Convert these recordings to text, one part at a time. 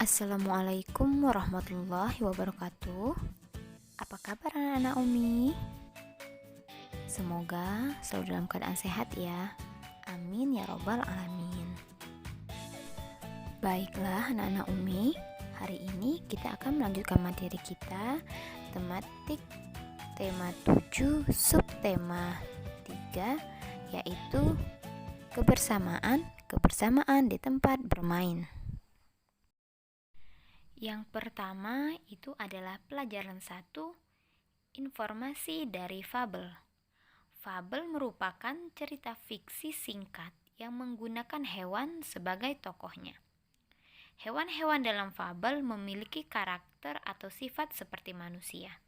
Assalamualaikum warahmatullahi wabarakatuh. Apa kabar anak-anak Umi? Semoga selalu dalam keadaan sehat ya. Amin ya robbal alamin. Baiklah anak-anak Umi, hari ini kita akan melanjutkan materi kita tematik tema 7 subtema 3, yaitu kebersamaan di tempat bermain. Yang pertama itu adalah pelajaran 1, informasi dari fabel. Fabel merupakan cerita fiksi singkat yang menggunakan hewan sebagai tokohnya. Hewan-hewan dalam fabel memiliki karakter atau sifat seperti manusia.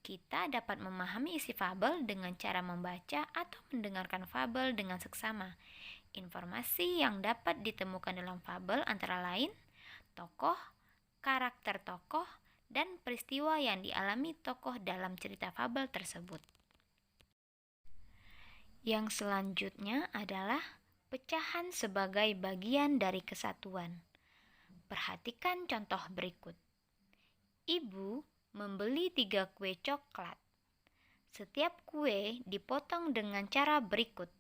Kita dapat memahami isi fabel dengan cara membaca atau mendengarkan fabel dengan seksama. Informasi yang dapat ditemukan dalam fabel antara lain tokoh, karakter tokoh, dan peristiwa yang dialami tokoh dalam cerita fabel tersebut. Yang selanjutnya adalah pecahan sebagai bagian dari kesatuan. Perhatikan contoh berikut. Ibu membeli 3 kue coklat. Setiap kue dipotong dengan cara berikut.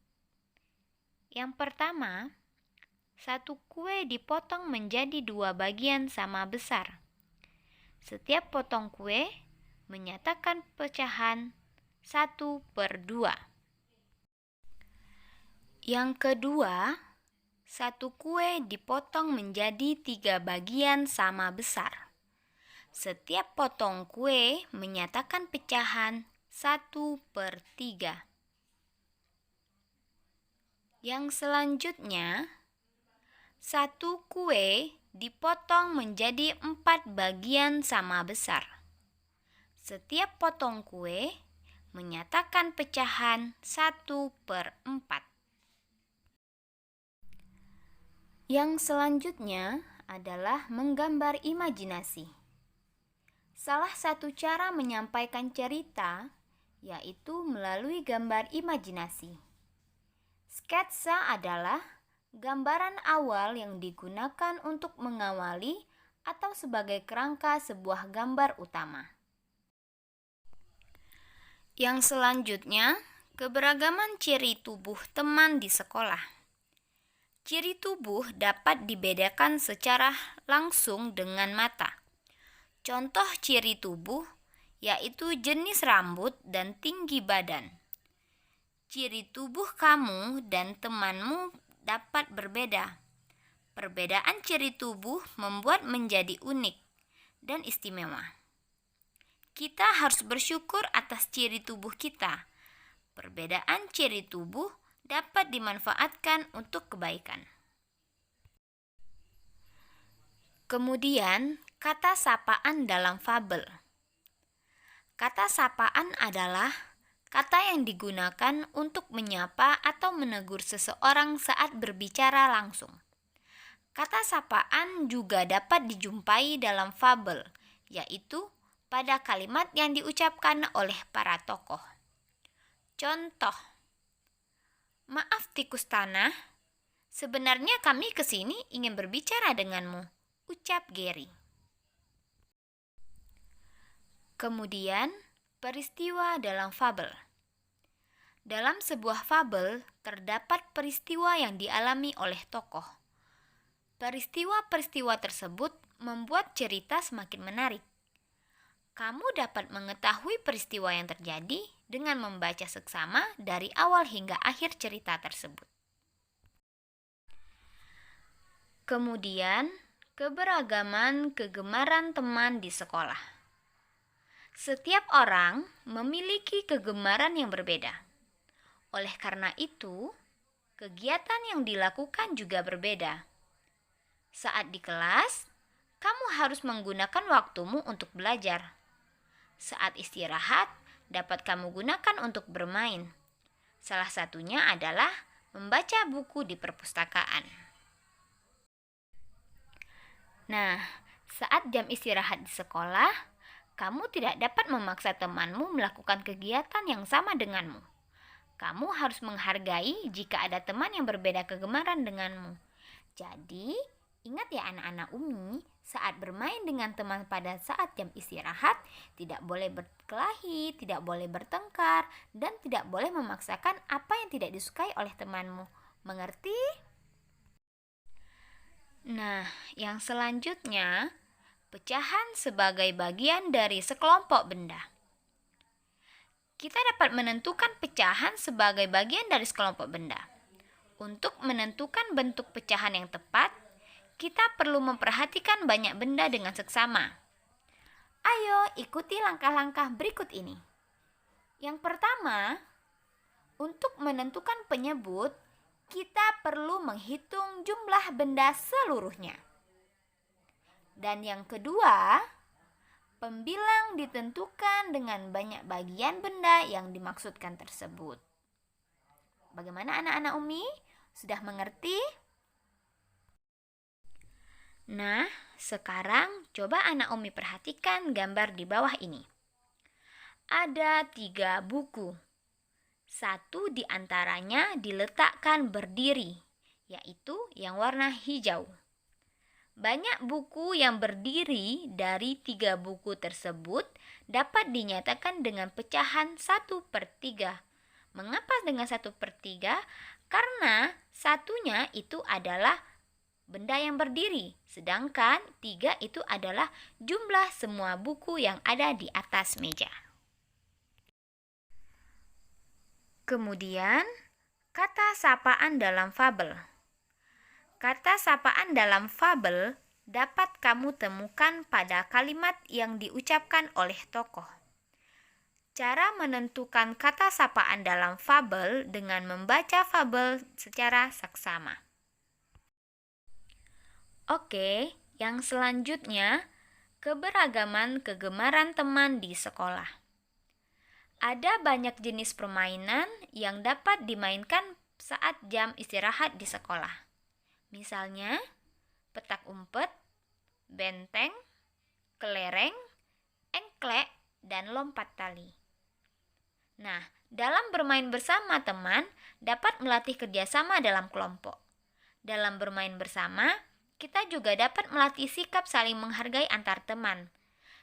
Yang pertama, 1 kue dipotong menjadi 2 bagian sama besar. Setiap potong kue menyatakan pecahan 1/2. Yang kedua, 1 kue dipotong menjadi 3 bagian sama besar. Setiap potong kue menyatakan pecahan 1/3. Yang selanjutnya, 1 kue dipotong menjadi 4 bagian sama besar. Setiap potong kue menyatakan pecahan 1/4. Yang selanjutnya adalah menggambar imajinasi. Salah satu cara menyampaikan cerita yaitu melalui gambar imajinasi. Sketsa adalah gambaran awal yang digunakan untuk mengawali atau sebagai kerangka sebuah gambar utama. Yang selanjutnya, keberagaman ciri tubuh teman di sekolah. Ciri tubuh dapat dibedakan secara langsung dengan mata. Contoh ciri tubuh yaitu jenis rambut dan tinggi badan. Ciri tubuh kamu dan temanmu dapat berbeda. Perbedaan ciri tubuh membuat menjadi unik dan istimewa. Kita harus bersyukur atas ciri tubuh kita. Perbedaan ciri tubuh dapat dimanfaatkan untuk kebaikan. Kemudian, kata sapaan dalam fabel. Kata sapaan adalah kata yang digunakan untuk menyapa atau menegur seseorang saat berbicara langsung. Kata sapaan juga dapat dijumpai dalam fabel, yaitu pada kalimat yang diucapkan oleh para tokoh. Contoh, maaf tikus tanah, sebenarnya kami kesini ingin berbicara denganmu, ucap Gary. Kemudian, peristiwa dalam fabel. Dalam sebuah fabel terdapat peristiwa yang dialami oleh tokoh. Peristiwa-peristiwa tersebut membuat cerita semakin menarik. Kamu dapat mengetahui peristiwa yang terjadi dengan membaca seksama dari awal hingga akhir cerita tersebut. Kemudian, keberagaman kegemaran teman di sekolah. Setiap orang memiliki kegemaran yang berbeda. Oleh karena itu, kegiatan yang dilakukan juga berbeda. Saat di kelas, kamu harus menggunakan waktumu untuk belajar. Saat istirahat, dapat kamu gunakan untuk bermain. Salah satunya adalah membaca buku di perpustakaan. Nah, saat jam istirahat di sekolah, kamu tidak dapat memaksa temanmu melakukan kegiatan yang sama denganmu. Kamu harus menghargai jika ada teman yang berbeda kegemaran denganmu. Jadi, Ingat ya anak-anak Umi, saat bermain dengan teman pada saat jam istirahat, tidak boleh berkelahi, tidak boleh bertengkar, dan tidak boleh memaksakan apa yang tidak disukai oleh temanmu. Mengerti? Nah, yang selanjutnya, pecahan sebagai bagian dari sekelompok benda. Kita dapat menentukan pecahan sebagai bagian dari sekelompok benda. Untuk menentukan bentuk pecahan yang tepat, kita perlu memperhatikan banyak benda dengan seksama. Ayo ikuti langkah-langkah berikut ini. Yang pertama, untuk menentukan penyebut, kita perlu menghitung jumlah benda seluruhnya. Dan yang kedua, pembilang ditentukan dengan banyak bagian benda yang dimaksudkan tersebut. Bagaimana anak-anak Umi? Sudah mengerti? Nah, sekarang coba anak Umi perhatikan gambar di bawah ini. Ada 3 buku. Satu di antaranya diletakkan berdiri, yaitu yang warna hijau. Banyak buku yang berdiri dari 3 buku tersebut dapat dinyatakan dengan pecahan 1/3. Mengapa dengan 1/3? Karena satunya itu adalah benda yang berdiri, sedangkan 3 itu adalah jumlah semua buku yang ada di atas meja. Kemudian, kata sapaan dalam fabel. Kata sapaan dalam fabel dapat kamu temukan pada kalimat yang diucapkan oleh tokoh. Cara menentukan kata sapaan dalam fabel dengan membaca fabel secara saksama. Oke, yang selanjutnya, keberagaman kegemaran teman di sekolah. Ada banyak jenis permainan yang dapat dimainkan saat jam istirahat di sekolah. Misalnya, petak umpet, benteng, kelereng, engklek, dan lompat tali. Nah, dalam bermain bersama teman dapat melatih kerjasama dalam kelompok. Dalam bermain bersama, kita juga dapat melatih sikap saling menghargai antar teman.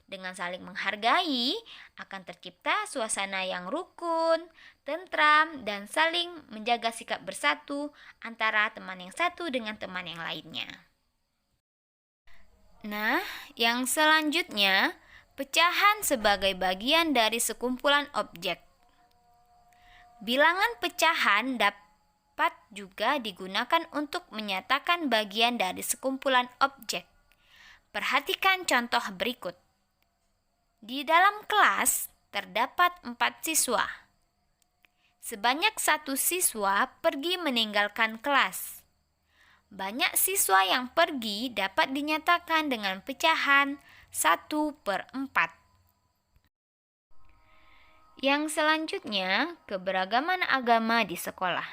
Dengan saling menghargai, akan tercipta suasana yang rukun, tentram, dan saling menjaga sikap bersatu antara teman yang satu dengan teman yang lainnya. Nah, yang selanjutnya, pecahan sebagai bagian dari sekumpulan objek. Bilangan pecahan dapat juga digunakan untuk menyatakan bagian dari sekumpulan objek. Perhatikan contoh berikut. Di dalam kelas terdapat 4 siswa. Sebanyak 1 siswa pergi meninggalkan kelas. Banyak siswa yang pergi dapat dinyatakan dengan pecahan 1/4. Yang selanjutnya, keberagaman agama di sekolah.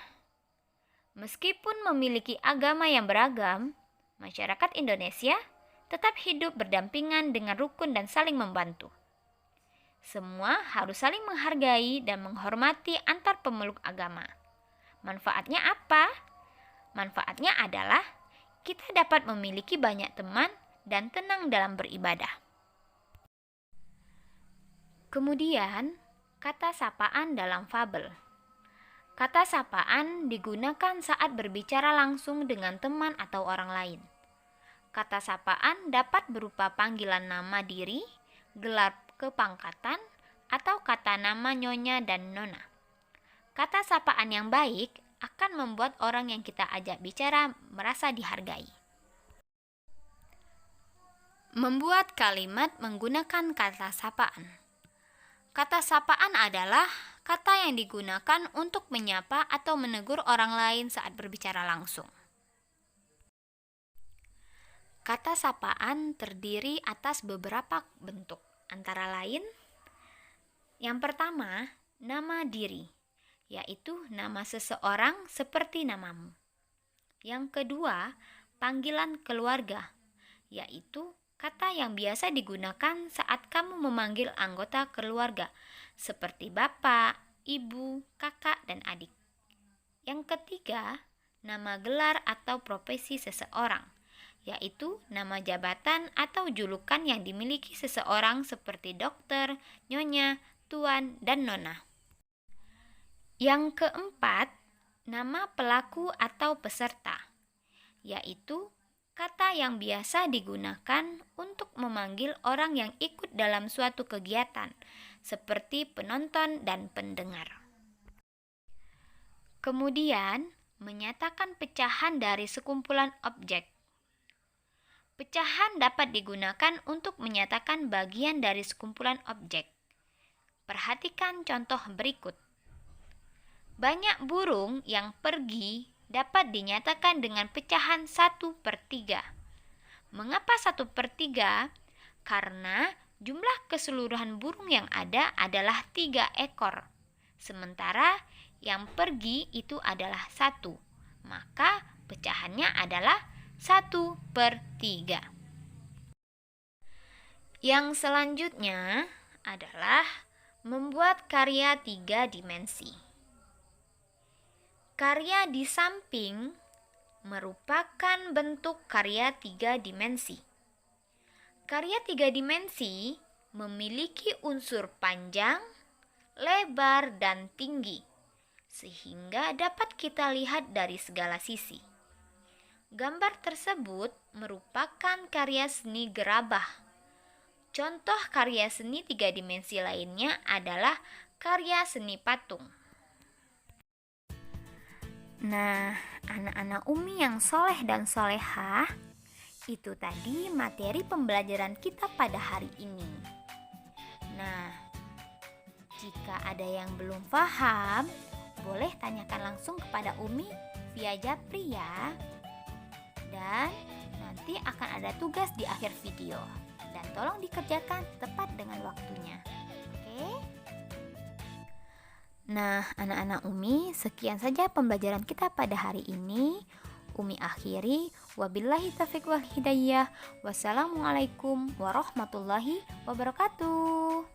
Meskipun memiliki agama yang beragam, masyarakat Indonesia tetap hidup berdampingan dengan rukun dan saling membantu. Semua harus saling menghargai dan menghormati antar pemeluk agama. Manfaatnya apa? Manfaatnya adalah kita dapat memiliki banyak teman dan tenang dalam beribadah. Kemudian, kata sapaan dalam fabel. Kata sapaan digunakan saat berbicara langsung dengan teman atau orang lain. Kata sapaan dapat berupa panggilan nama diri, gelar kepangkatan, atau kata nama nyonya dan nona. Kata sapaan yang baik akan membuat orang yang kita ajak bicara merasa dihargai. Membuat kalimat menggunakan kata sapaan. Kata sapaan adalah kata yang digunakan untuk menyapa atau menegur orang lain saat berbicara langsung. Kata sapaan terdiri atas beberapa bentuk, antara lain, yang pertama, nama diri, yaitu nama seseorang seperti namamu. Yang kedua, panggilan keluarga, yaitu kata yang biasa digunakan saat kamu memanggil anggota keluarga, seperti bapak, ibu, kakak, dan adik. Yang ketiga, nama gelar atau profesi seseorang, yaitu nama jabatan atau julukan yang dimiliki seseorang seperti dokter, nyonya, tuan, dan nona. Yang keempat, nama pelaku atau peserta, yaitu kata yang biasa digunakan untuk memanggil orang yang ikut dalam suatu kegiatan, seperti penonton dan pendengar. Kemudian, menyatakan pecahan dari sekumpulan objek. Pecahan dapat digunakan untuk menyatakan bagian dari sekumpulan objek. Perhatikan contoh berikut. Banyak burung yang pergi dapat dinyatakan dengan pecahan 1/3. Mengapa 1/3? Karena jumlah keseluruhan burung yang ada adalah 3 ekor. Sementara yang pergi itu adalah 1. Maka pecahannya adalah 1/3. Yang selanjutnya adalah membuat karya 3 dimensi. Karya di samping merupakan bentuk karya 3 dimensi. Karya 3 dimensi memiliki unsur panjang, lebar, dan tinggi, sehingga dapat kita lihat dari segala sisi. Gambar tersebut merupakan karya seni gerabah. Contoh karya seni 3 dimensi lainnya adalah karya seni patung. Nah, anak-anak Umi yang soleh dan solehah, itu tadi materi pembelajaran kita pada hari ini. Nah, jika ada yang belum paham, boleh tanyakan langsung kepada Umi via Japri ya. Dan nanti akan ada tugas di akhir video. Dan tolong dikerjakan tepat dengan waktunya. Oke? Nah, anak-anak Umi, sekian saja pembelajaran kita pada hari ini. Umi akhiri, wabillahi taufiq wal hidayah. Wassalamualaikum warahmatullahi wabarakatuh.